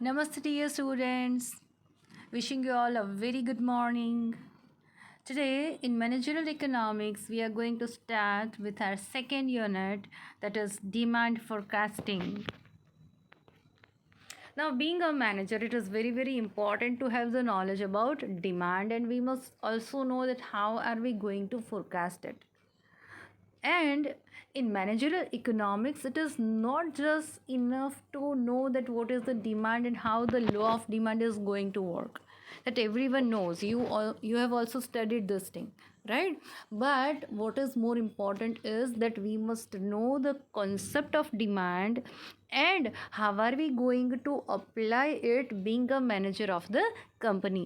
Namaste, dear students. Wishing you all a very good morning. Today, in managerial economics, we are going to start with our second unit, that is demand forecasting. Now, being a manager, it is very important to have the knowledge about demand, and we must also know that how are we going to forecast it. And in managerial economics, it is not just enough to know that what is the demand and how the law of demand is going to work, that everyone knows. You have also studied this thing, right? But what is more important is that we must know the concept of demand and how are we going to apply it being a manager of the company.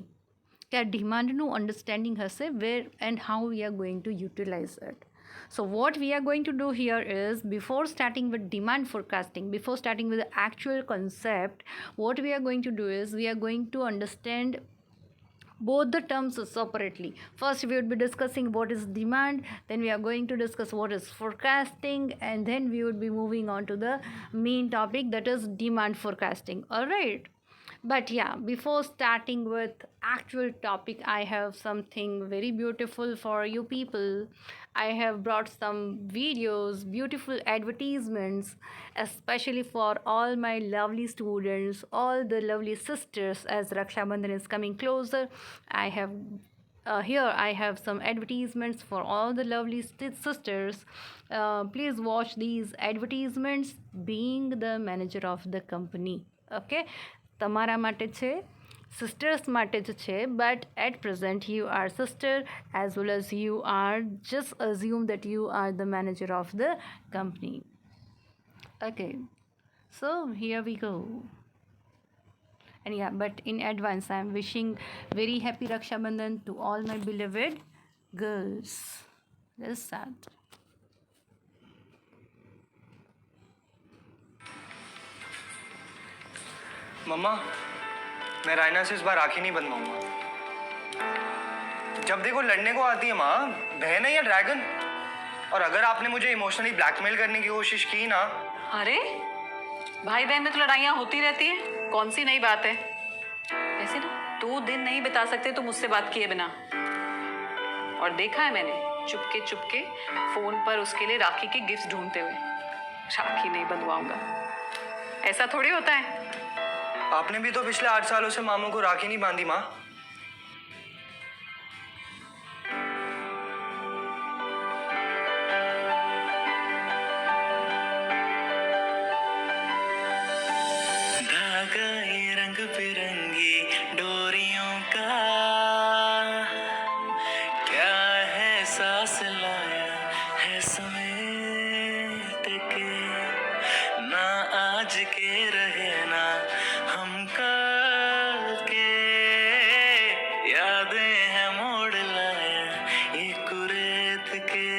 ત્યાં ડિમાન્ડનું understanding હશે where and how we are going to utilize it. So what we are going to do here is, before starting with demand forecasting, before starting with the actual concept, what we are going to do is we are going to understand both the terms separately. First we would be discussing what is demand, then we are going to discuss what is forecasting, and then we would be moving on to the main topic, that is demand forecasting. All right. But yeah, before starting with actual topic, I have something very beautiful for you people. I have brought some videos, beautiful advertisements, especially for all my lovely students, all the lovely sisters, as Raksha Bandhan is coming closer. I have here I have some advertisements for all the lovely sisters. Please watch these advertisements being the manager of the company. Okay, તમારા માટે છે, sisters માટે જ છે, but at present you are sister, as well as you are, just assume that you are the manager of the company. Okay, so here we go. And yeah, but in advance I am wishing very happy Raksha Bandhan to all my beloved girls. Let's start. मम्मा, मैं रायना से इस बार राखी नहीं बंधवाऊंगा। जब देखो लड़ने को आती है माँ, बहन है या ड्रैगन। और अगर आपने मुझे इमोशनली ब्लैकमेल करने की कोशिश की ना। अरे भाई बहन में तो लड़ाइयाँ होती रहती है, कौन सी नई बात है। ऐसे ना 2 दिन नहीं बिता सकते तो मुझसे बात किए बिना। और देखा है मैंने चुपके चुपके फोन पर उसके लिए राखी के गिफ्ट ढूंढते हुए। राखी नहीं बंधवाऊंगा, ऐसा थोड़ी होता है। आपने भी तो पिछले 8 सालों से मामू को राखी नहीं बांधी माँ। धागा ये रंग बिरंगी डोरियों का, क्या है सांस लाया है समेट के, ना आज के रहे ना हम कल के, यादें हैं मोड़ लाया ये कुरेत के।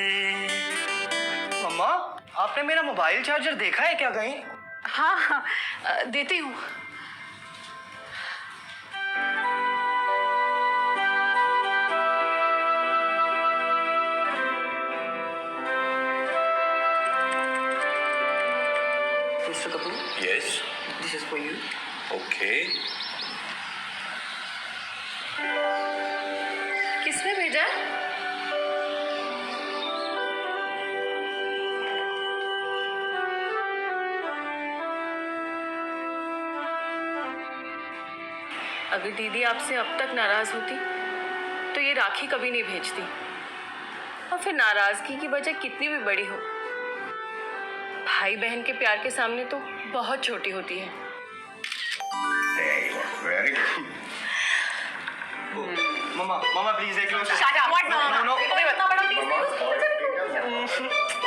मम्मा, आपने मेरा मोबाइल चार्जर देखा है क्या कहीं? हाँ, देती हूँ। Mr. Kapoor, Yes. this is for you. Okay. किसने भेजा? अगर दीदी आपसे अब तक नाराज होती तो ये राखी कभी नहीं भेजती। और फिर नाराजगी की वजह कितनी भी बड़ी हो, भाई बहन के प्यार के सामने तो बहुत छोटी होती है। Very good. मम्मा, मम्मा प्लीज एक close. Shut up. What? No. No. इतना बड़ा piece नहीं।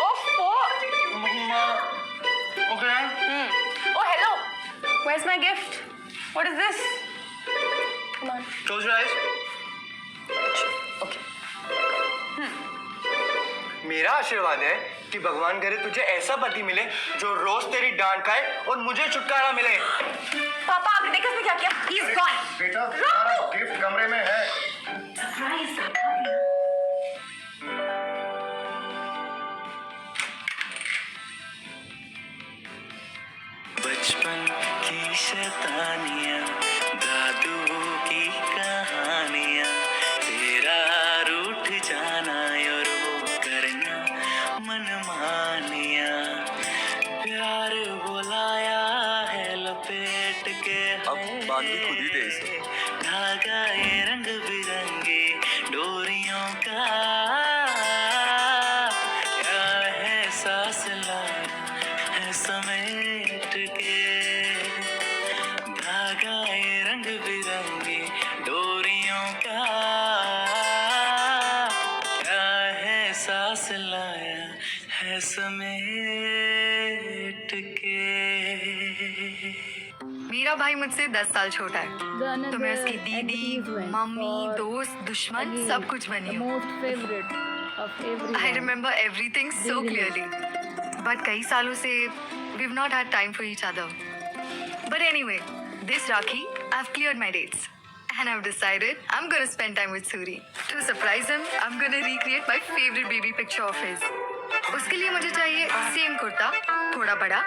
ओफो। मम्मा, okay. Oh, hello. Where's my gift? What is this? Come on. Close your eyes. Okay. मेरा आशीर्वाद है कि भगवान करे तुझे ऐसा पति मिले जो रोज तेरी डांट खाए और मुझे छुटकारा मिले। पापा, आपने देखा इसने क्या किया? He's gone. बेटा तुम्हारा गिफ्ट कमरे में है। Surprise. बचपन की शैतानियां, जादू की कहानियां, तेरा रूठ जाना और वो करना मनमानिया, प्यार बुलाया है लपेट के, अब बांध के खुद ही दे इसे। धागा ये रंग बिरंगी डोरियों का, क्या है सांस लाया है समेट के, धागा ये रंग बिरंगी डोरियों का, क्या है सांस लाया है समेट के। मेरा भाई मुझसे 10 साल छोटा है, तो मैं उसकी दीदी, मम्मी, दोस्त, दुश्मन सब कुछ बनी हूँ। Most favourite of every I remember everything so clearly. But कई सालों से we've not had time for each other. But anyway, this Rakhi, I've cleared my dates. And I've decided I'm gonna spend time with Suri. To surprise him, I'm gonna recreate my favorite baby picture of his. उसके लिए मुझे चाहिए same kurta, थोड़ा बड़ा,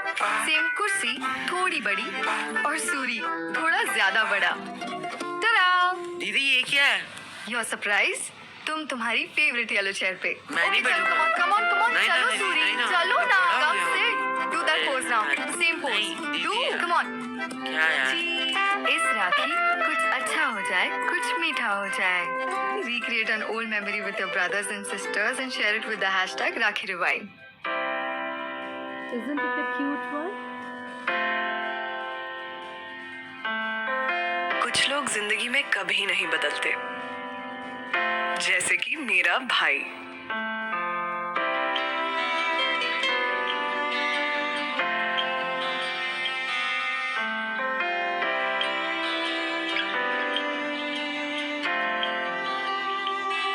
same कुर्सी, थोड़ी बड़ी, और सूरी थोड़ा ज्यादा बड़ा। Ta-da! दीदी ये क्या है? Your surprise? तुम्हारी फेवरेट येलो चेयर पे। मैं नहीं बैठूंगा। कम ऑन नहीं ना, चलो दीदी, सूरी, नहीं ना। चलो ना, बड़ा कम हो से डू दैट पोज नाउ, नहीं, सेम पोज, दीदी डू, यार। Come on. क्या यार? इस राखी कुछ अच्छा हो जाए, कुछ मीठा हो जाए। Recreate an old memory with your brothers and sisters and share it with the hashtag Rakhi Rewind. Isn't it a cute one? कुछ लोग जिंदगी में कभी नहीं बदलते, जैसे कि मेरा भाई।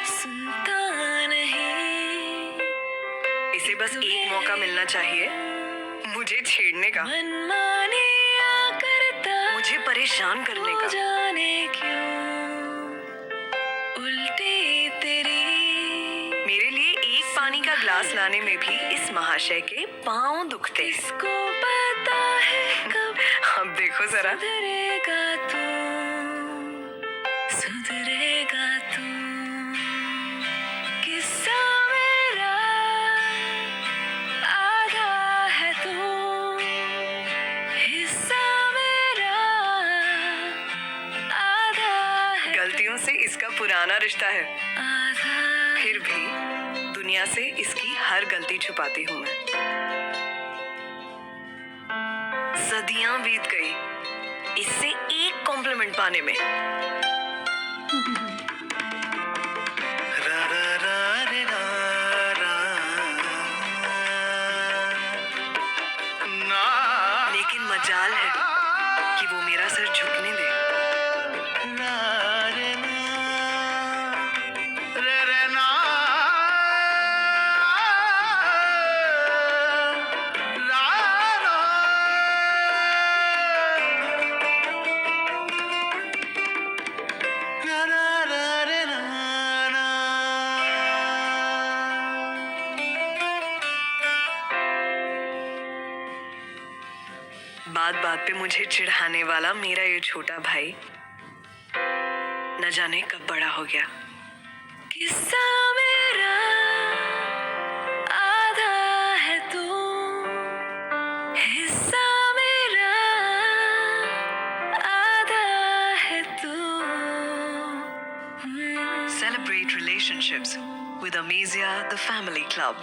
सुनता नहीं, इसे बस एक मौका मिलना चाहिए मुझे छेड़ने का, मुझे परेशान करने का। जाने क्यों उल्टी तेरी, मेरे लिए एक पानी का ग्लास लाने में भी इस महाशय के पांव दुखते। इसको पता है कब, अब देखो जरा। सुधरेगा तू, सुधरेगा तू, किस्सा मेरा आधा है तू, हिस्सा मेरा आधा है। गलतियों से इसका पुराना रिश्ता है, फिर भी दुनिया से इसकी हर गलती छुपाती हूँ मैं। सदियां बीत गई इससे एक कॉम्प्लीमेंट पाने में। रा रा रा रे रा रा ना, लेकिन मजाल है कि वो मेरा सर झुकने दे। ना रे ना, रे रे ना, रा रा, रा रा रा रे ना ना। बात बात पे मुझे चिढ़ाने वाला मेरा ये छोटा भाई न जाने कब बड़ा हो गया। किस्सा मेरा आधा है तू, हिस्सा मेरा आधा है तू। Celebrate relationships with Amazia the Family Club.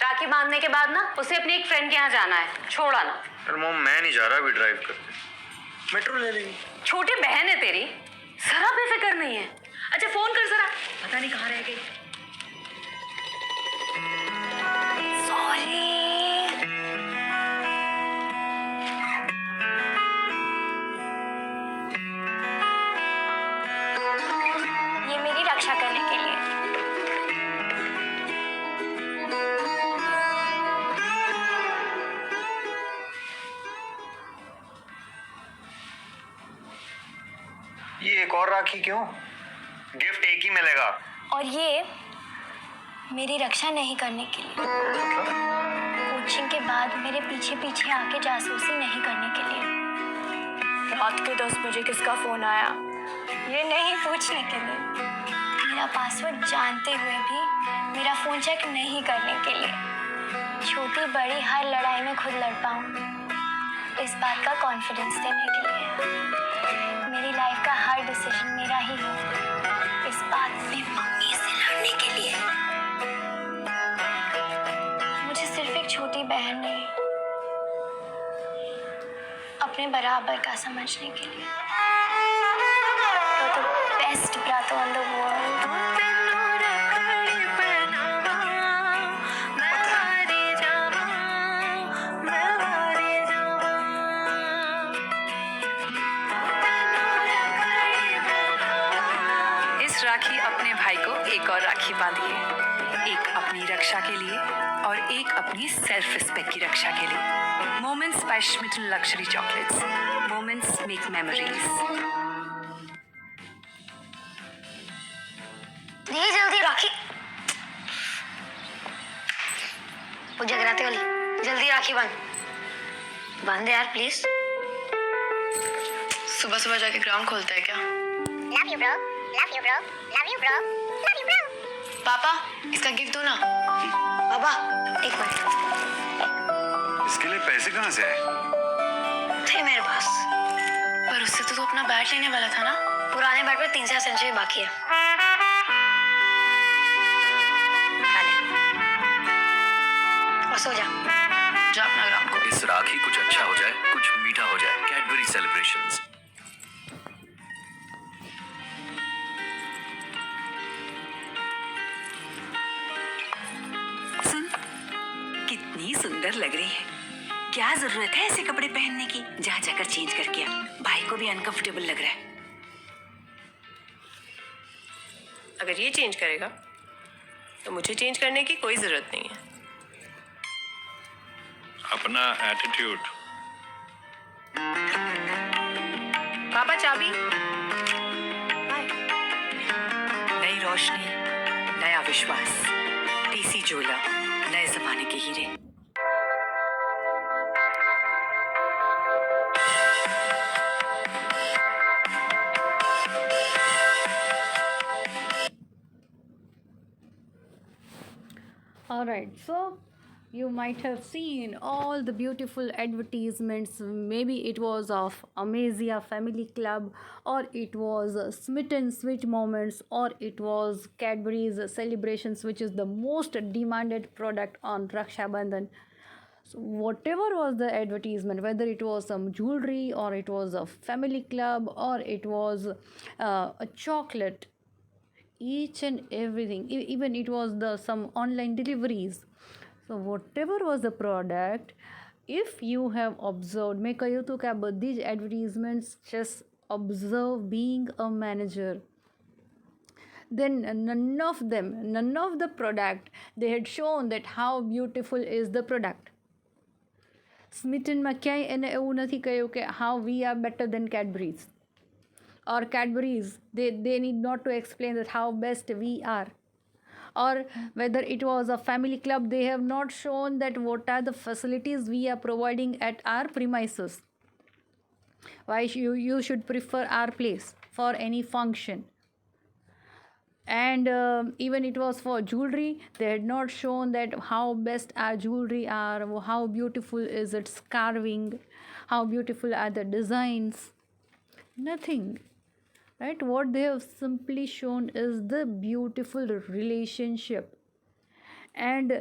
राखी बांधने के बाद ना उसे अपनी एक फ्रेंड के यहाँ जाना है, छोड़ा ना। पर मॉम मैं नहीं जा रहा अभी ड्राइव करने। मेट्रो ले लेंगे। छोटी बहन है तेरी, जरा बेफिक्र नहीं है। अच्छा फोन कर जरा, पता नहीं कहाँ रह गई। ये मेरी रक्षा करने के लिए। ये एक और राखी क्यों? गिफ्ट एक ही मिलेगा। और ये मेरी रक्षा नहीं करने के लिए। वो लॉन्चिंग के बाद मेरे पीछे पीछे आके जासूसी नहीं करने के लिए। रात के 10 बजे किसका फोन आया ये नहीं पूछने के लिए। मेरा पासवर्ड जानते हुए भी मेरा फोन चेक नहीं करने के लिए। छोटी बड़ी हर लड़ाई में खुद लड़ पाऊं इस बात का कॉन्फिडेंस देने के लिए। मेरी लाइफ का हर डिसीजन मेरा ही है इस बात में मम्मी से लड़ने के लिए। मुझे सिर्फ एक छोटी बहन नहीं अपने बराबर का समझने के लिए। You're the best brother in the world. इस राखी अपने भाई को एक और राखी बांधिए, एक अपनी रक्षा के लिए और एक अपनी सेल्फ रिस्पेक्ट की रक्षा के लिए। Moments by Schmitten luxury chocolates. Moments make memories. नहीं जल्दी राखी, वो जगराते वाली, जल्दी राखी बांध दे यार प्लीज। सुबह सुबह जाके ग्राउंड खोलता है क्या? Love you bro, love you bro, love you bro, love you bro. पापा इसका गिफ्ट दो ना। बाबा एक मिनट, इसके लिए पैसे कहाँ से आए? थे मेरे पास। पर उससे तो तू अपना बैट लेने वाला था ना। पुराने बैट पे 3 सेंचुरी बाकी है। और सो जा। जा अपना ग्राउंड को। इस राखी कुछ अच्छा हो जाए, कुछ मीठा हो जाए। Cadbury celebrations. सुन, कितनी सुंदर लग रही है। क्या जरूरत है ऐसे कपड़े पहनने की? जा जाकर चेंज करके आ। भाई को भी अनकंफर्टेबल लग रहा है। अगर ये चेंज करेगा तो मुझे चेंज करने की कोई जरूरत नहीं है। अपना एटीट्यूड। पापा चाबी। नई रोशनी, नया विश्वास। पीसी जोला, नए जमाने के हीरे। Alright, so you might have seen all the beautiful advertisements. Maybe it was of Amazia Family Club, or it was Smitten Sweet Moments, or it was Cadbury's Celebrations, which is the most demanded product on Raksha Bandhan. So whatever was the advertisement, whether it was some jewelry, or it was a family club, or it was a chocolate, each and everything, even it was the some online deliveries. So whatever was the product, if you have observed, मैं कहूँ तो क्या Baddi advertisements just observe being a manager, then none of the product they had shown that how beautiful is the product. Smitten માં ક્યાંય એને એવું નથી કહ્યું કે how we are better than Cadbury's, or Cadbury's they need not to explain that how best we are, or whether it was a family club, they have not shown that what are the facilities we are providing at our premises, why you should prefer our place for any function. And even it was for jewelry, they had not shown that how best our jewelry are, how beautiful is its carving, how beautiful are the designs. Nothing, right? What they have simply shown is the beautiful relationship, and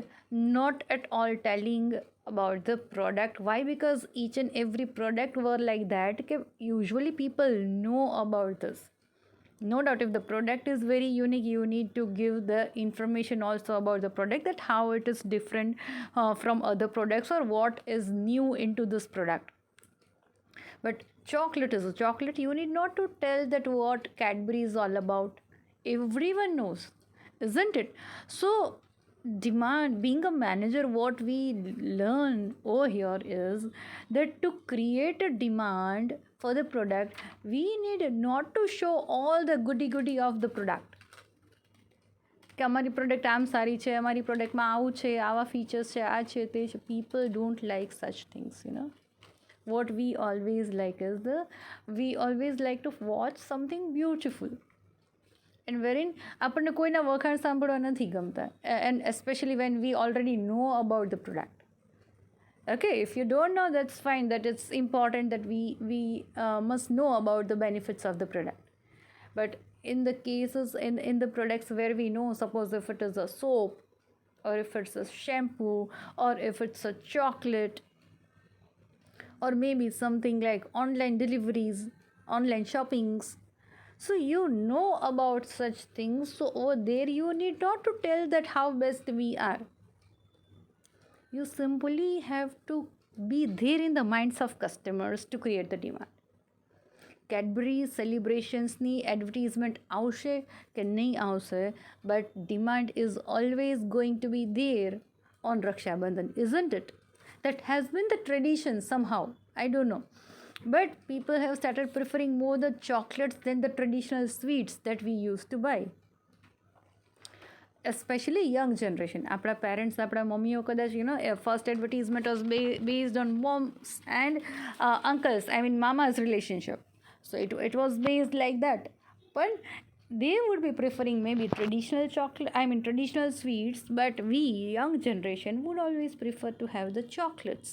not at all telling about the product. Why? Because each and every product were like that कि usually people know about this. No doubt, if the product is very unique, you need to give the information also about the product, that how it is different from other products, or what is new into this product. But chocolate is a chocolate. You need not to tell that what Cadbury is all about. Everyone knows, isn't it? So demand, being a manager, what we learn over here is that to create a demand for the product, we need not to show all the goody of the product. કે અમારી product આમ સારી છે, અમારી પ્રોડક્ટમાં આવું છે, આવા features છે, આ છે, તે છે. People don't like such things, what we always like is we always like to watch something beautiful, and wherein આપણને કોઈના વખાણ સાંભળવા નથી ગમતા, and especially when we already know about the product. Okay, if you don't know, that's fine, that it's important that we must know about the benefits of the product. But in the cases, in the products where we know, suppose if it is a soap, or if it's a shampoo, or if it's a chocolate, or maybe something like online deliveries, online shoppings, so you know about such things, so over there you need not to tell that how best we are. You simply have to be there in the minds of customers to create the demand. Cadbury સેલિબ્રેશન્સની advertisement આવશે કે નહીં આવશે, but demand is always going to be there on Rakshabandhan, isn't it? That has been the tradition somehow, I don't know, but people have started preferring more the chocolates than the traditional sweets that we used to buy. Especially young generation, આપણા parents, આપણા મમ્મીઓ કદાચ first advertisement was based on moms and uncles, I mean mama's relationship, so it was based like that, but they would be preferring maybe traditional chocolate, I mean traditional sweets, but we young generation would always prefer to have the chocolates,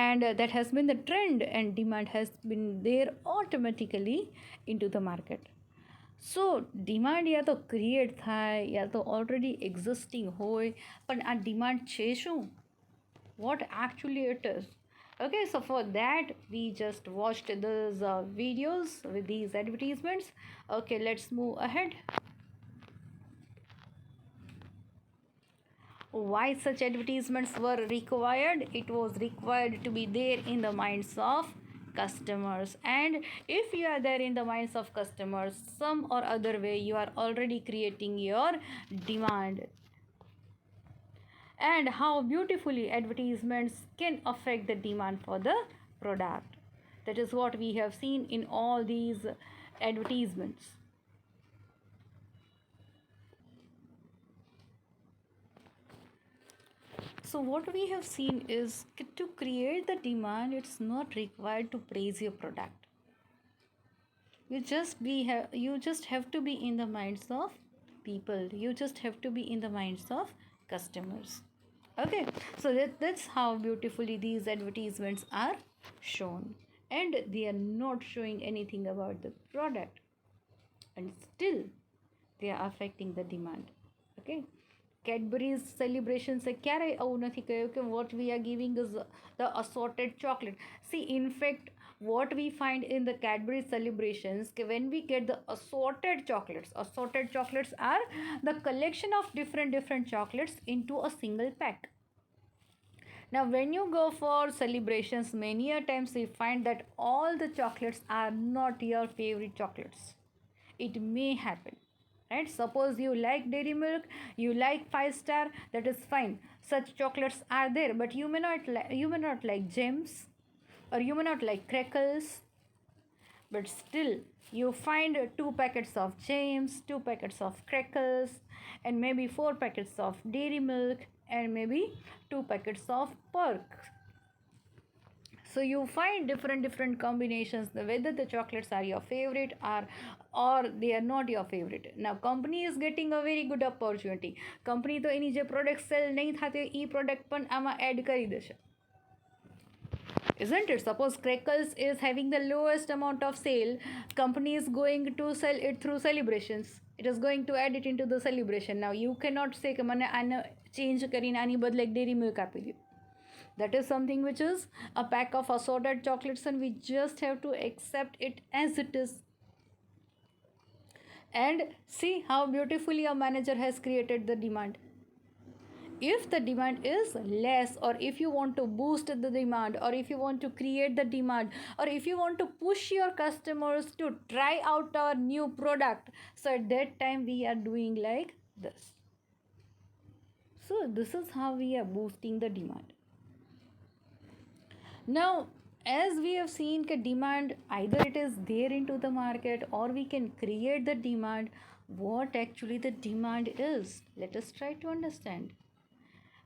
and that has been the trend, and demand has been there automatically into the market. So demand યા તો create થાય યા તો already existing હોય, પણ આ demand છે શું? What actually it is? Okay, so for that we just watched these videos with these advertisements. Okay, let's move ahead. Why such advertisements were required? It was required to be there in the minds of customers, and if you are there in the minds of customers, some or other way you are already creating your demand. And how beautifully advertisements can affect the demand for the product, that is what we have seen in all these advertisements. So what we have seen is to create the demand, it's not required to praise your product. You just have to be in the minds of people. You just have to be in the minds of customers. Okay, so that's how beautifully these advertisements are shown, and they are not showing anything about the product, and still they are affecting the demand. Okay, Cadbury's celebrations ક્યારે આવું નથી કહ્યું કે what we are giving is the assorted chocolate. See, in fact, what we find in the Cadbury celebrations, when we get the assorted chocolates are the collection of different chocolates into a single pack. Now when you go for celebrations, many a times we find that all the chocolates are not your favorite chocolates. It may happen, right? Suppose you like Dairy Milk, you like 5-star, that is fine, such chocolates are there, but you may not like Gems, or you may not like Crackles, but still you find 2 packets of Gems, 2 packets of Crackles, and maybe 4 packets of Dairy Milk, and maybe 2 packets of Perk. So you find different combinations, whether the chocolates are your favorite or they are not your favorite. Now company is getting a very good opportunity. Company તો એની જે product cell નહીં થતી એ product પણ આમાં add કરી દેશે, isn't it? Suppose Crackles is having the lowest amount of sale, company is going to sell it through celebrations, it is going to add it into the celebration. Now you cannot say કે મને આને change કરીને આની બદલે એક dairy milk આપી દો. That is something which is a pack of assorted chocolates, and we just have to accept it as it is. And see how beautifully a manager has created the demand. If the demand is less, or if you want to boost the demand, or if you want to create the demand, or if you want to push your customers to try out our new product, so at that time we are doing like this. So this is how we are boosting the demand. Now as we have seen, demand either it is there into the market or we can create the demand what actually the demand is. Let us try to understand.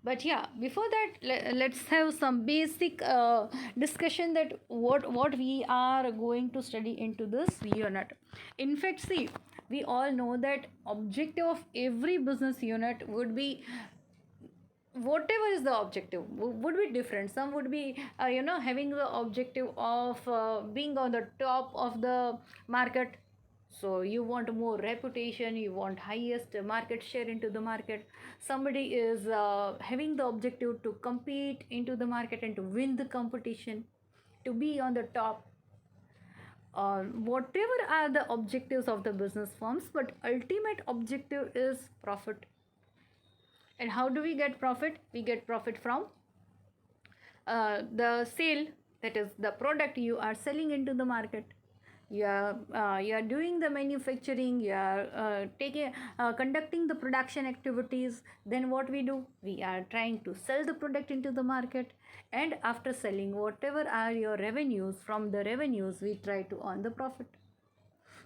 But yeah, before that, let's have some basic discussion that what we are going to study into this unit. In fact, see, we all know that objective of every business unit would be, whatever is the objective would be different. Some would be having the objective of being on the top of the market. So you want more reputation, you want highest market share into the market. Somebody is having the objective to compete into the market and to win the competition, to be on the top. Whatever are the objectives of the business firms, but ultimate objective is profit. And how do we get profit? We get profit from the sale, that is the product you are selling into the market. You are doing the manufacturing, you are conducting the production activities. Then what we do, we are trying to sell the product into the market, and after selling, whatever are your revenues, from the revenues we try to earn the profit.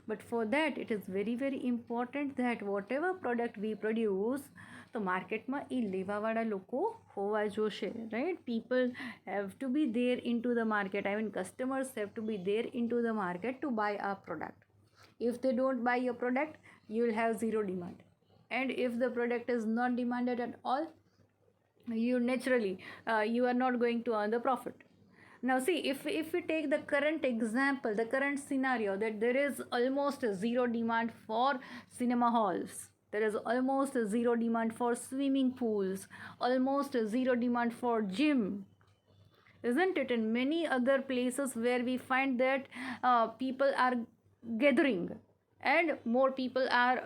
But for that, it is very very important that whatever product we produce, તો માર્કેટમાં એ લેવાવાળા લોકો હોવા જોશે, right? People have to be there into the market. I mean, customers have to be there into the market to buy our product. If they don't buy your product, you will have zero demand. And if the product is not demanded at all, you naturally you are not going to earn the profit. Now see, if we take the current example, the current scenario, that there is almost zero demand for cinema halls, there is almost zero demand for swimming pools, almost zero demand for gym, isn't it? And many other places where we find that people are gathering and more people are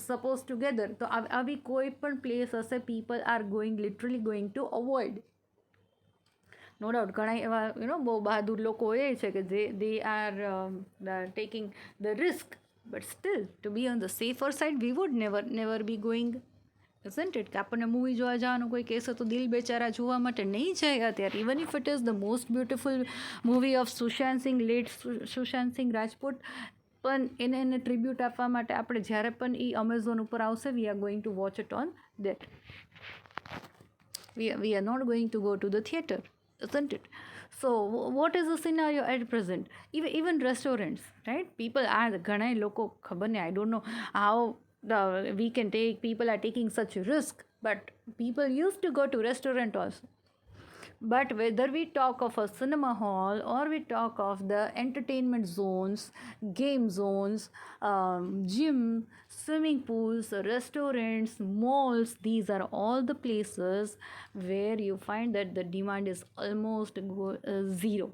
supposed to gather. So આવી કોઈ પણ place હશે, people are literally going to avoid. No doubt ઘણા એવા બહુ બહાદુર લોકો એ છે કે they are taking the risk, but still to be on the safer side, we would never be going, isn't it? કે આપણને મૂવી જોવા જવાનું કોઈ કહેશે તો દિલ બેચારા જોવા માટે નહીં જાય અત્યારે. Even if it is the most beautiful movie of Sushant Singh, late Sushant Singh Rajput, પણ એને ટ્રિબ્યુટ આપવા માટે આપણે જ્યારે પણ એ અમેઝોન ઉપર આવશે, we are going to watch it on that. We are not going to go to the theater, isn't it? So what is the scenario at present? Even restaurants, right? People are ઘણા લોકો ખબર નહીં, I don't know how we can take, people are taking such risk, but people used to go to restaurant also. But whether we talk of a cinema hall or we talk of the entertainment zones, game zones, gym, swimming pools, restaurants, malls, these are all the places where you find that the demand is almost zero.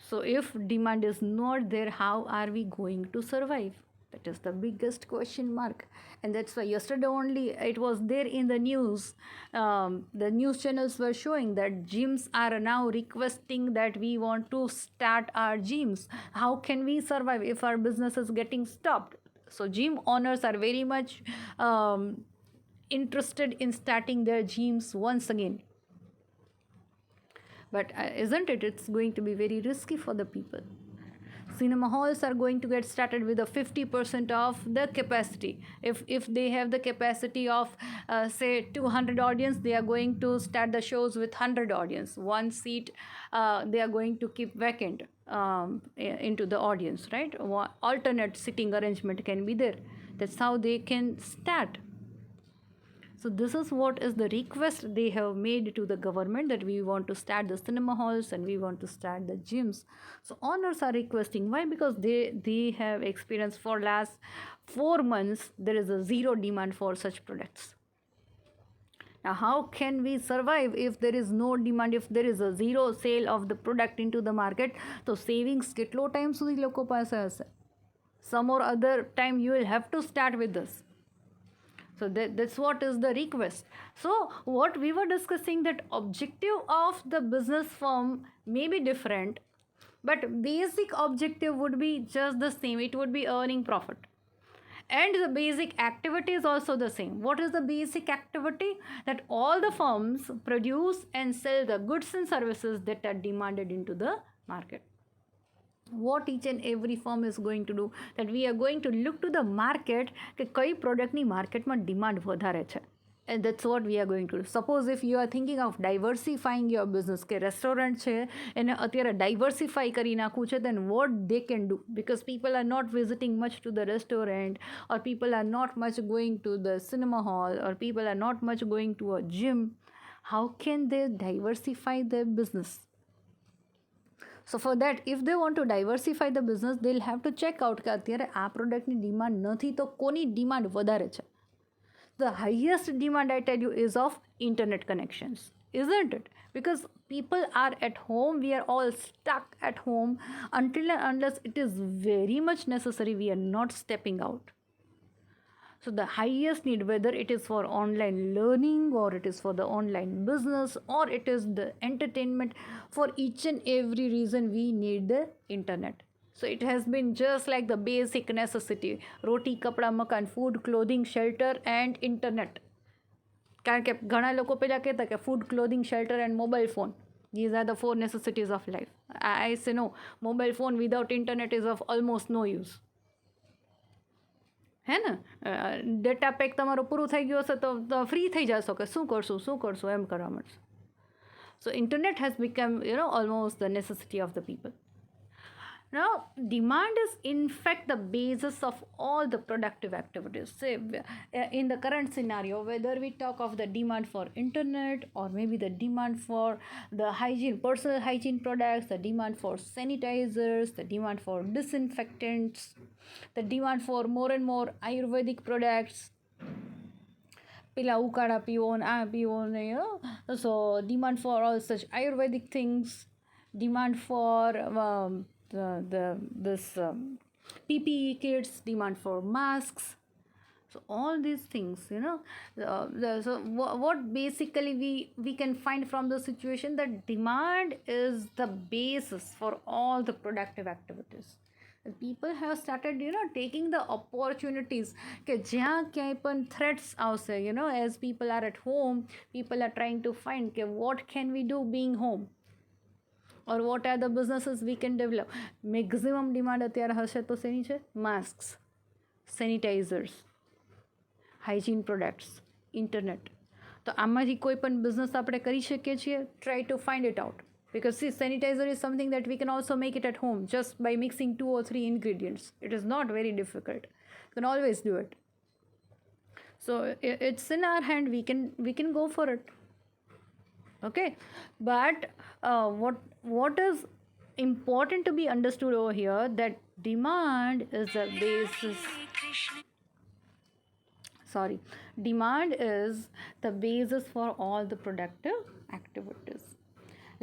So if demand is not there, how are we going to survive? That is the biggest question mark. And that's why yesterday only it was there in the news. The news channels were showing that gyms are now requesting that we want to start our gyms. How can we survive if our business is getting stopped? So gym owners are very much interested in starting their gyms once again. But isn't it? It's going to be very risky for the people. Cinema halls are going to get started with a 50% of the capacity. If they have the capacity of say 200 audience, they are going to start the shows with 100 audience. One seat they are going to keep vacant into the audience, right? Alternate sitting arrangement can be there. That's how they can start. So this is what is the request they have made to the government, that we want to start the cinema halls and we want to start the gyms. So owners are requesting. Why? Because they have experienced for last 4 months there is a zero demand for such products. Now how can we survive if there is no demand, if there is a zero sale of the product into the market? So savings કેટલો time સુધી લોકો પાસે હશે? Some or other time you will have to start with this. So that's what is the request. So what we were discussing, that objective of the business firm may be different, but basic objective would be just the same. It would be earning profit. And the basic activity is also the same. What is the basic activity? That all the firms produce and sell the goods and services that are demanded into the market. what each and every firm is going to do, that we are going to look to the market કે કઈ પ્રોડક્ટની માર્કેટમાં demand વધારે છે. And that's what we are going to do. Suppose if you are thinking of diversifying your business, કે restaurant છે એને અત્યારે ડાયવર્સિફાઈ કરી નાખવું છે, then what they can do, because people are not visiting much to the restaurant, or people are not much going to the cinema hall, or people are not much going to a gym. How can they diversify their business? So for that, if they want to diversify the business, they'll have to check out કે અત્યારે આ પ્રોડક્ટની demand નથી તો કોની demand વધારે છે. The highest demand, I tell you, is of internet connections, isn't it? Because people are at home, we are all stuck at home. Until and unless it is very much necessary, we are not stepping out. So the highest need, whether it is for online learning, or it is for the online business, or it is the entertainment, for each and every reason we need the internet. So it has been just like the basic necessity: roti, kapda, makan, food, clothing, shelter and internet. કારણ કે ઘણા લોકો પહેલાં કહેતા કે food, clothing, shelter and mobile phone, these are the 4 necessities of life. I say no, mobile phone without internet is of almost no use. હે ને, data pack તમારું પૂરું થઈ ગયું હશે તો ફ્રી થઈ જશો કે શું કરશું એમ કરવા મળશે. So internet has become, almost the necessity of the people. Now, demand is in fact the basis of all the productive activities. Say, in the current scenario, whether we talk of the demand for internet, or maybe the demand for the hygiene, personal hygiene products, the demand for sanitizers, the demand for disinfectants, the demand for more and more Ayurvedic products, પેલા ઉકાળા પીવો ને આ પીવો ને, so demand for all such Ayurvedic things, demand for this PPE kits, demand for masks. So all these things, so what basically we can find from the situation, that demand is the basis for all the productive activities. And people have started, taking the opportunities કે જ્યાં ક્યાંય પણ threats આવશે, as people are at home, people are trying to find કે what can we do being home, or what are the businesses we can develop. Maximum demand અત્યારે હશે તો શેની છે? Masks, sanitizers, hygiene products, internet. તો આમાંથી કોઈ પણ બિઝનેસ આપણે કરી શકીએ છીએ. Try to find it out, because see, sanitizer is something that we can also make it at home just by mixing 2 or 3 ingredients. It is not very difficult. You can always do it. So it's in our hand, we can go for it. Okay, but what is important to be understood over here, that demand is the basis. Demand is the basis for all the productive activities.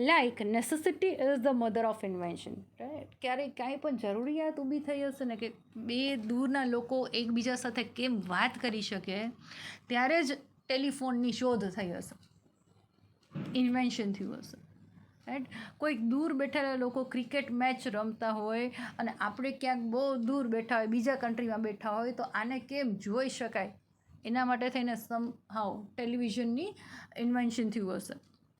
Like necessity is the mother of invention, right? ક્યારેક કાંઈ પણ જરૂરિયાત ઊભી થઈ હશે ને, કે બે દૂરના લોકો એકબીજા સાથે કેમ વાત કરી શકે, ત્યારે જ ટેલિફોનની શોધ થઈ હશે, ઇન્વેન્શન થયું હશે, રાઈટ? કોઈક દૂર બેઠેલા લોકો ક્રિકેટ મેચ રમતા હોય અને આપણે ક્યાંક બહુ દૂર બેઠા હોય, બીજા કન્ટ્રીમાં બેઠા હોય, તો આને કેમ જોઈ શકાય, એના માટે થઈને somehow ટેલિવિઝનની ઇન્વેન્શન થયું હશે.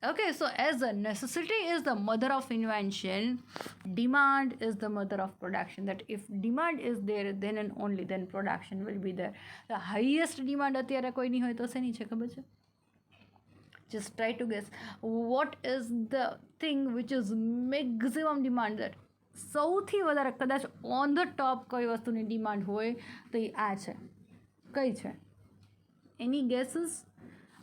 Okay, so as a necessity is the mother of invention, demand is the mother of production. That if demand is there, then and only then production will be there. The highest demand અત્યારે કોઈની હોય તો શેની છે ખબર છે? Just try to guess. What is the thing which is maximum demand, that સૌથી વધારે કદાચ on the top કોઈ વસ્તુની ડિમાન્ડ હોય તો એ આ છે. કઈ છે? Any guesses?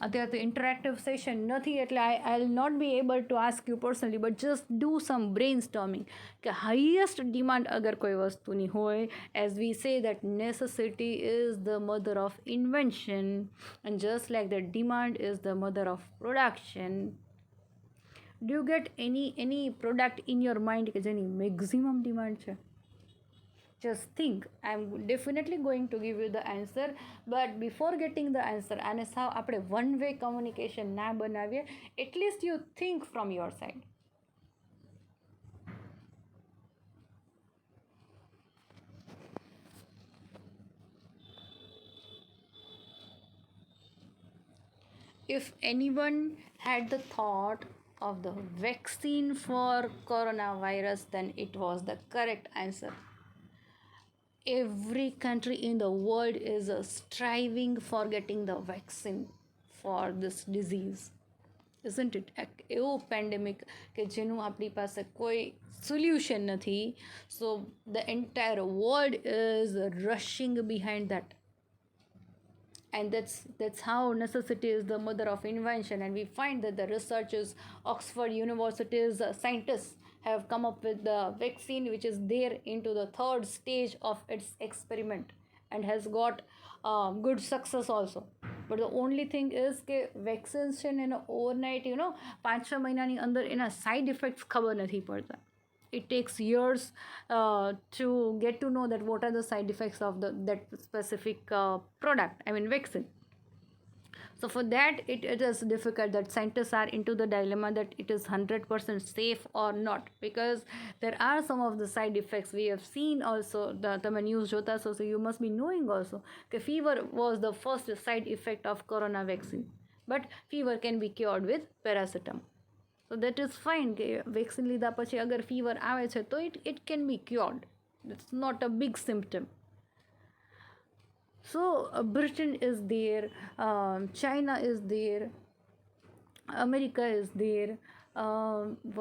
અત્યારે તો ઇન્ટરેક્ટિવ સેશન નથી એટલે I will not be able to ask you personally, but just do some brainstorming કે highest demand અગર કોઈ વસ્તુની હોય, as we say that necessity is the mother of invention, and just like the demand is the mother of production. Do you get any product in your mind કે જેની maximum demand છે? Just think. I'm definitely going to give you the answer, but before getting the answer, આને સાવ આપણે one way communication ના બનાવીએ. At least you think from your side. If anyone had the thought of the vaccine for coronavirus, then it was the correct answer. Every country in the world is striving for getting the vaccine for this disease, isn't it? એવું pandemic કે જેનું આપણી પાસે કોઈ solution નથી, so the entire world is rushing behind that. And that's how necessity is the mother of invention. And we find that the researchers, Oxford University's scientists have come up with the vaccine which is there into the third stage of its experiment and has got good success also. But the only thing is કે vaccination એનો overnight 5-6 મહિનાની અંદર એના side effects ખબર નથી પડતા. It takes years to get to know that what are the side effects of that specific product, vaccine. So for that, it is difficult that scientists are into the dilemma that it is 100% safe or not, because there are some of the side effects we have seen also. The news jota, so you must be knowing also that fever was the first side effect of corona vaccine, but fever can be cured with paracetamol. So that is fine કે vaccine લીધા પછી અગર fever આવે છે તો it can be cured. It's not a big symptom. So Britain is there, China is there, America is there,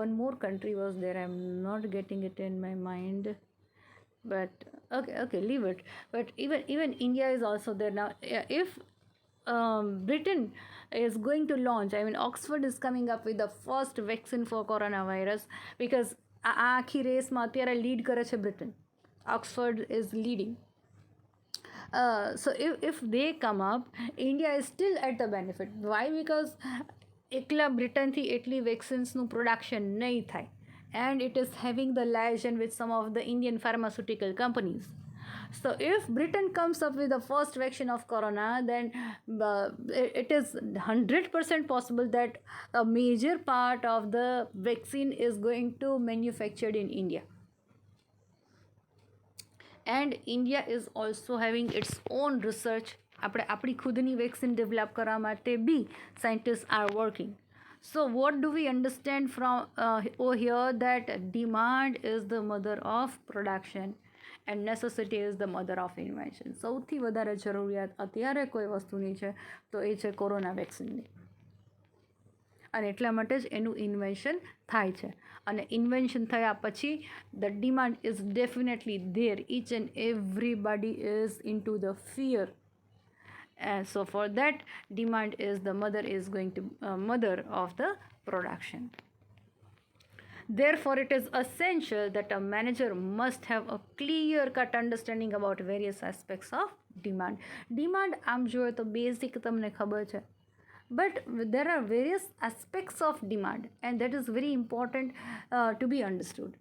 one more country was there, I'm not getting it in my mind, but okay, leave it. But even India is also there now. If Britain is going to launch, Oxford is coming up with the first vaccine for coronavirus, because આખી રેસમાં અત્યારે lead કરે છે Britain. Oxford is leading. So if they come up, India is still at the benefit. Why? Because એકલા બ્રિટનથી એટલી વેક્સિન્સનું production નહીં થાય, and it is having the liaison with some of the Indian pharmaceutical companies. So if Britain comes up with the first vaccine of corona, then it is 100% possible that a major part of the vaccine is going to manufactured in India. And India is also having its own research. આપણી ખુદની vaccine develop કરવા માટે બી scientists are working. So what do we understand from over here? That demand is the mother of production and necessity is the mother of invention. સૌથી વધારે જરૂરિયાત અત્યારે કોઈ વસ્તુની છે તો એ છે કોરોના વેક્સિનની, અને એટલા માટે જ એનું ઇન્વેન્શન થાય છે. અને ઇન્વેન્શન થયા પછી the demand is definitely there. Each and everybody is into the fear, and so for that demand is the mother of the production. Therefore, it is essential that a manager must have a clear-cut understanding about various aspects of demand. Demand, આમ જોઈએ તો basic તમને ખબર છે, but there are various aspects of demand, and that is very important to be understood.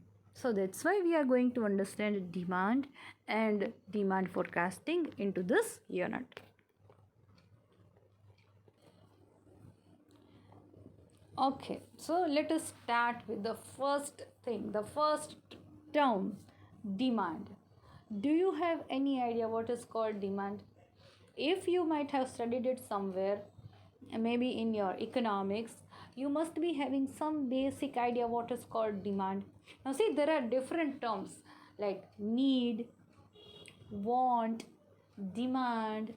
So that's why we are going to understand demand and demand forecasting into this unit. Okay, so let us start with the first thing, the first term, demand. Do you have any idea what is called demand? If you might have studied it somewhere, maybe in your economics, you must be having some basic idea what is called demand. Now see, there are different terms like need, want, demand,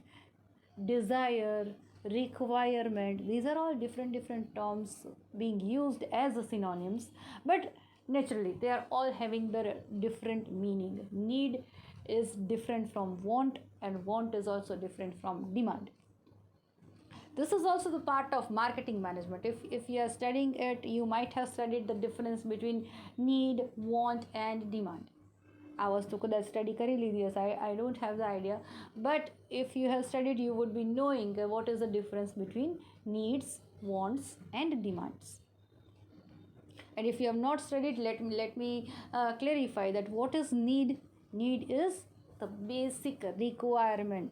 desire, requirement. These are all different terms being used as synonyms, but naturally they are all having their different meaning. Need is different from want, and want is also different from demand. This is also the part of marketing management. If you are studying it, you might have studied the difference between need, want and demand. આ વસ્તુ કદાચ study કરી લીધી હશે, I don't have the idea, but if you have studied, you would be knowing what is the difference between needs, wants and demands. And if you have not studied, let me clarify that what is need. Need is the basic requirement.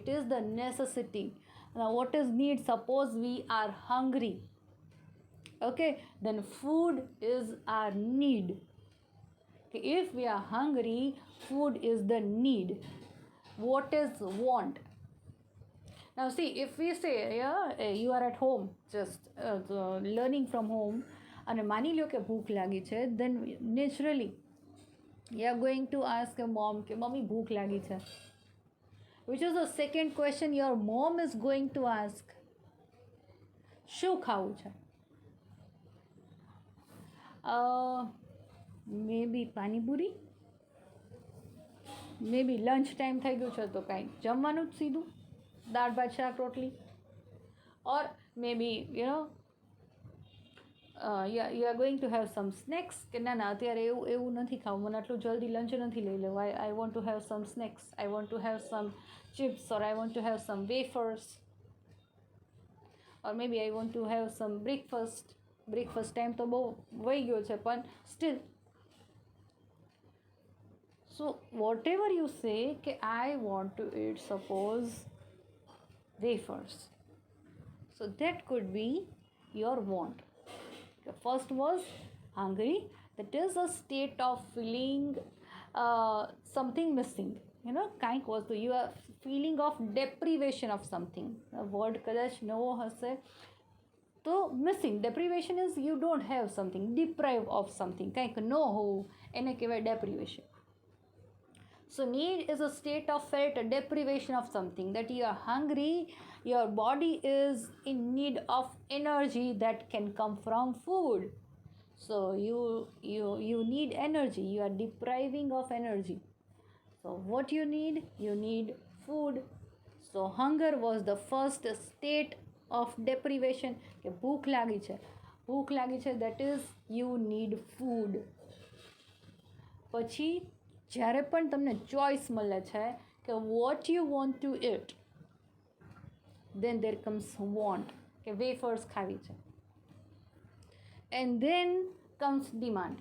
It is the necessity. Now what is need? Suppose we are hungry, okay, then food is our need. If we are hungry, food is the need. What is want? Now, see, if we say, yeah, you are at home, just learning from home, અને માની લો કે ભૂખ લાગી છે, then naturally you are going to ask a mom કે mummy ભૂખ લાગી છે. Which is the second question your mom is going to ask. શું ખાવું છે? Maybe panipuri, maybe lunch time થઈ ગયું છે તો કાંઈ જમવાનું જ સીધું, દાળ ભાત શાક રોટલી, or maybe you are going to have some snacks કે ના ના અત્યારે એવું નથી ખાવું, મને આટલું જલ્દી લંચ નથી લઈ લેવું, I want to have some snacks, I want to have some chips, or I want to have some wafers, or maybe I want to have some breakfast time તો બહુ વહી ગયો છે પણ still. So whatever you say કે I want to eat suppose wafers, so that could be your want. The first was hungry, that is a state of feeling something missing, કાંઈક વસ્તુ, you are feeling of deprivation of something. Word કદાચ નવો હશે તો missing, deprivation is you don't have something, deprive of something, કાંઈક ન હોવું એને કહેવાય deprivation. So need is a state of felt deprivation of something, that you are hungry, your body is in need of energy that can come from food. So you need energy, you are depriving of energy. So what you need food. So hunger was the first state of deprivation. કે ભૂખ લાગી છે, that is you need food. પછી જ્યારે પણ તમને choice મળે છે કે what you want to eat, then there comes want, કે wafers ખાવી છે, and then comes demand.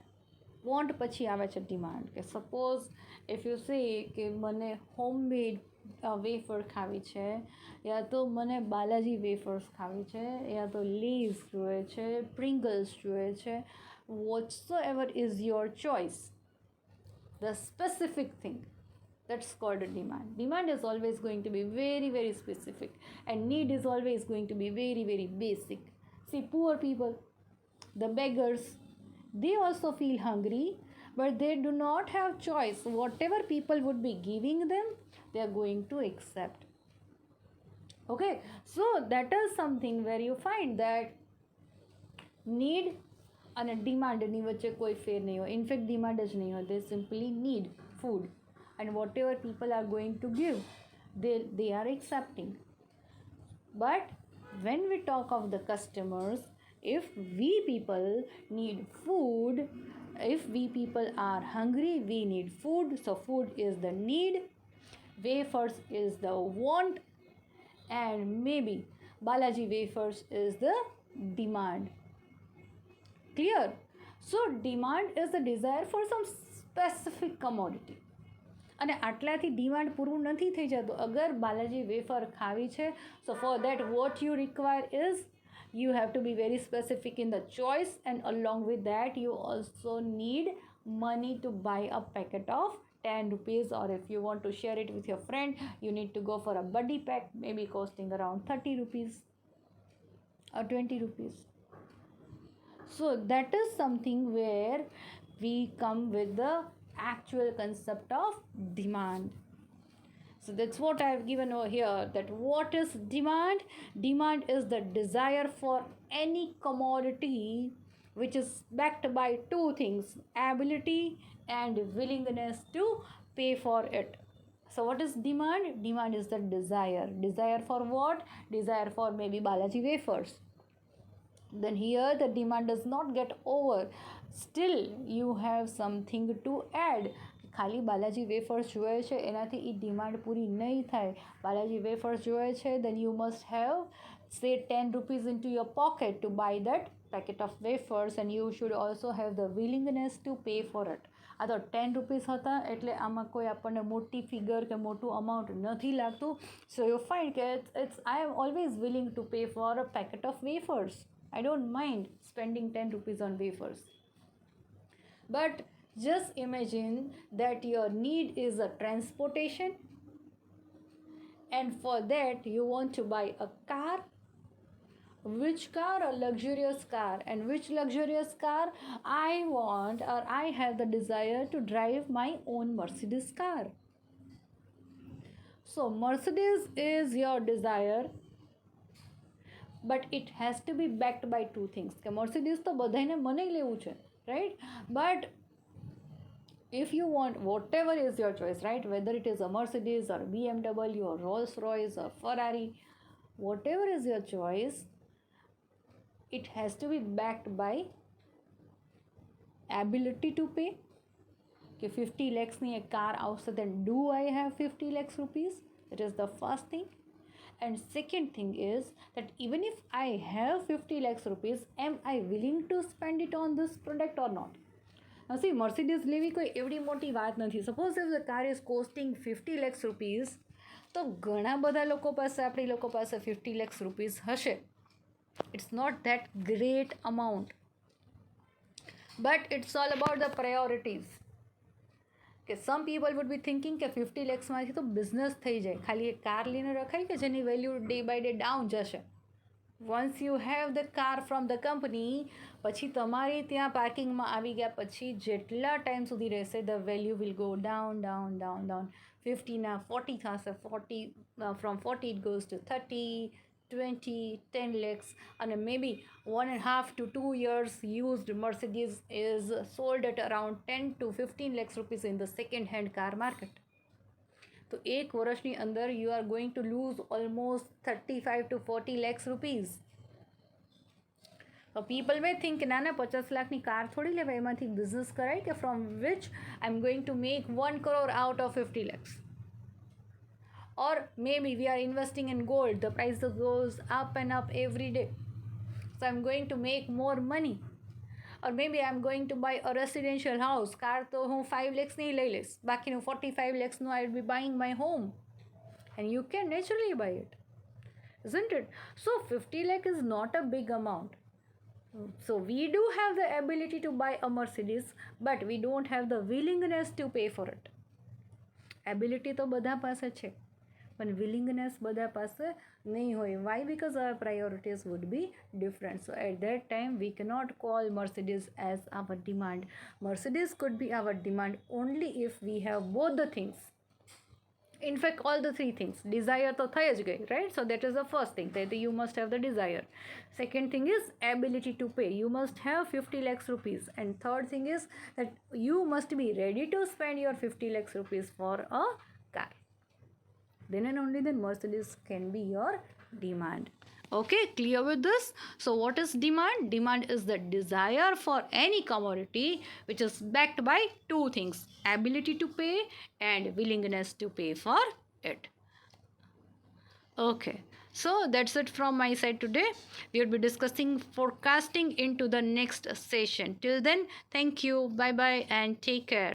want પછી આવે છે demand, કે suppose if you say કે મને homemade વેફર ખાવી છે, યા તો મને બાલાજી વેફર્સ ખાવી છે, યા તો લેઝ જોઈએ છે, પ્રિંગલ્સ જોઈએ છે, whatsoever is your choice, the specific thing, that's called a demand. Demand is always going to be very very specific, and need is always going to be very very basic. See, poor people, the beggars, they also feel hungry, but they do not have choice. Whatever people would be giving them, they are going to accept. Okay, so that is something where you find that need અને ડિમાન્ડની વચ્ચે કોઈ ફેર નહીં હોય. In fact demand જ નહીં હોય, they simply need food, and whatever people are going to give, they are accepting. But when we talk of the customers, if we people need food, if we people are hungry, we need food. So food is the need, wafers is the want, and maybe Balaji wafers is the demand. Clear? So demand is the desire for some specific commodity, અને આટલાથી demand પૂરું નથી થઈ જતું. અગર Balaji wafer ખાવી છે, so for that what you require is you have to be very specific in the choice, and along with that you also need money to buy a packet of 10 rupees, or if you want to share it with your friend, you need to go for a buddy pack, maybe costing around 30 rupees or 20 rupees. So that is something where we come with the actual concept of demand. So that's what I have given over here, that what is demand? Demand is the desire for any commodity which is backed by two things, ability and willingness to pay for it. So what is demand? Demand is the desire. Desire for what? Desire for maybe Balaji wafers. Then here the demand does not get over. Still you have something to add. ખાલી Balaji wafers જોઈએ છે એનાથી એ demand પૂરી નહીં થાય. Balaji wafers જોઈએ છે, then you must have say 10 rupees into your pocket to buy that packet of wafers, and you should also have the willingness to pay for it. આ તો 10 rupees હતા એટલે આમાં કોઈ આપણને મોટી ફિગર કે મોટું અમાઉન્ટ નથી લાગતું. So you find કે it's I am always willing to pay for a packet of wafers. I don't mind spending 10 rupees on wafers. But just imagine that your need is a transportation, and for that you want to buy a car. Which car? A luxurious car. And which luxurious car? I want, or I have the desire to drive my own Mercedes car. So Mercedes is your desire, but it has to be backed by two things. કે Mercedes તો બધાને મને લેવું છે, right? But if you want, whatever is your choice, right? Whether it is a Mercedes or BMW or Rolls Royce or Ferrari, whatever is your choice, it has to be backed by ability to pay. કે 50 lakhs ની એક car આવશે, then do I have 50 lakhs rupees? That is the first thing. And second thing is that even if I have 50 lakhs rupees, am I willing to spend it on this product or not? Now see, Mercedes લેવી કોઈ એવડી મોટી વાત નથી. Suppose if the car is costing 50 lakhs rupees, તો ઘણા બધા લોકો પાસે, આપણી લોકો પાસે 50 lakhs rupees હશે. It's not that great amount. But it's all about the priorities. કે some people would be thinking કે 50 લેક્સમાંથી તો બિઝનેસ થઈ જાય, ખાલી એક કાર લઈને રખાય કે જેની value day by day down જશે. Once you have the car from the company, પછી તમારે ત્યાં પાર્કિંગમાં આવી ગયા પછી જેટલા ટાઈમ સુધી રહેશે, the value will go down down down down. 50ના 40 થશે, 40 from 40 it goes to 30, 20, 10 lakhs, and maybe 1.5 to 2 years used Mercedes is sold at around 10 to 15 lakhs rupees in the second hand car market. So एक વર્ષની અંદર you are going to lose almost 35 to 40 lakhs rupees. So people may think ના 50 લાખની car થોડી લેવાય, એમાંથી business કરાય કે from which I'm going to make 1 crore out of 50 lakhs. Or maybe we are investing in gold, the price goes up and up every day, so I'm going to make more money. Or maybe I'm going to buy a residential house, car તો હું 5 lakhs નહીં લઈ લઈશ, બાકીનું 45 lakhs નું I will be buying my home, and you can naturally buy it, isn't it? So 50 lakh is not a big amount. So we do have the ability to buy a Mercedes, but we don't have the willingness to pay for it. Ability તો બધા પાસે છે, but willingness બધા પાસે નહીં હોય. Why? Because our priorities would be different. So at that time we cannot call Mercedes as our demand. Mercedes could be our demand only if we have both the things. In fact, all the three things. Desire તો થઈ જ ગઈ, right? So that is the first thing, that you must have the desire. Second thing is ability to pay. You must have 50 lakhs rupees. And third thing is that you must be ready to spend your 50 lakhs rupees for a car. Then and only then Mercedes can be your demand. Okay, clear with this? So what is demand? Demand is the desire for any commodity which is backed by two things: ability to pay and willingness to pay for it. Okay, so that's it from my side today. We will be discussing forecasting into the next session. Till then, thank you, bye bye, and take care.